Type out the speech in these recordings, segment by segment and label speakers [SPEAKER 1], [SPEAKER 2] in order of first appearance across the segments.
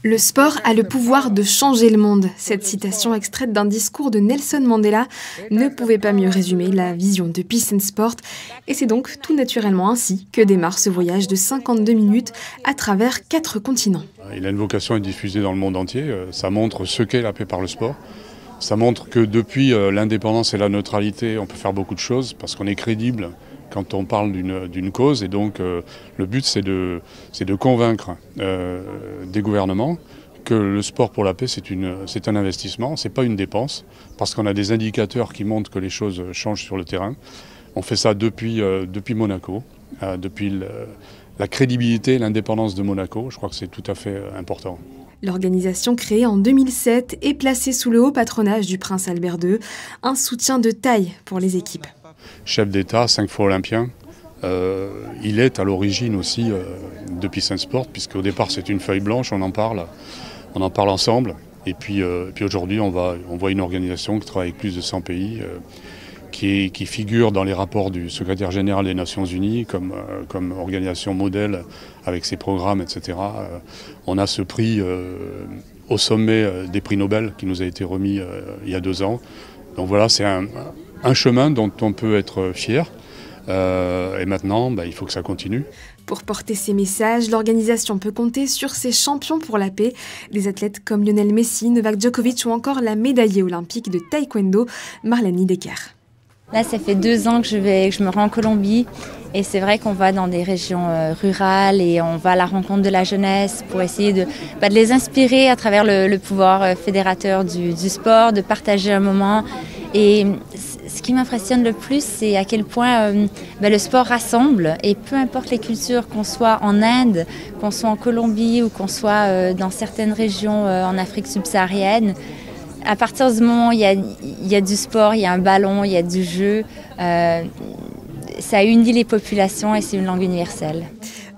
[SPEAKER 1] Le sport a le pouvoir de changer le monde. Cette citation extraite d'un discours de Nelson Mandela ne pouvait pas mieux résumer la vision de Peace and Sport. Et c'est donc tout naturellement ainsi que démarre ce voyage de 52 minutes à travers 4 continents.
[SPEAKER 2] Il a une vocation à être diffusé dans le monde entier. Ça montre ce qu'est la paix par le sport. Ça montre que depuis l'indépendance et la neutralité, on peut faire beaucoup de choses parce qu'on est crédible quand on parle d'une cause. Et donc le but, c'est de convaincre des gouvernements que le sport pour la paix, c'est un investissement, c'est pas une dépense, parce qu'on a des indicateurs qui montrent que les choses changent sur le terrain. On fait ça depuis Monaco, depuis la crédibilité et l'indépendance de Monaco. Je crois que c'est tout à fait important.
[SPEAKER 1] L'organisation créée en 2007 est placée sous le haut patronage du prince Albert II, un soutien de taille pour les équipes.
[SPEAKER 2] Chef d'État, 5 fois olympien, il est à l'origine aussi de Peace and Sport, puisqu'au départ c'est une feuille blanche, on en parle ensemble. Et puis aujourd'hui on voit une organisation qui travaille avec plus de 100 pays, qui figure dans les rapports du secrétaire général des Nations Unies comme organisation modèle avec ses programmes, etc. On a ce prix au sommet des prix Nobel qui nous a été remis il y a 2 ans. Donc voilà, c'est un chemin dont on peut être fier. Et maintenant, il faut que ça continue.
[SPEAKER 1] Pour porter ces messages, l'organisation peut compter sur ses champions pour la paix, des athlètes comme Lionel Messi, Novak Djokovic ou encore la médaillée olympique de taekwondo, Marlène Lidecker.
[SPEAKER 3] Là, ça fait 2 ans que je me rends en Colombie et c'est vrai qu'on va dans des régions rurales et on va à la rencontre de la jeunesse pour essayer de les inspirer à travers le pouvoir fédérateur du sport, de partager un moment. Et ce qui m'impressionne le plus, c'est à quel point le sport rassemble et peu importe les cultures, qu'on soit en Inde, qu'on soit en Colombie ou qu'on soit dans certaines régions en Afrique subsaharienne, à partir du moment où il y a du sport, il y a un ballon, il y a du jeu, ça unit les populations et c'est une langue universelle.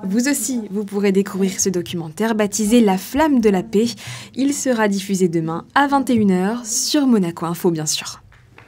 [SPEAKER 1] Vous aussi, vous pourrez découvrir ce documentaire baptisé La Flamme de la Paix. Il sera diffusé demain à 21 h sur Monaco Info, bien sûr.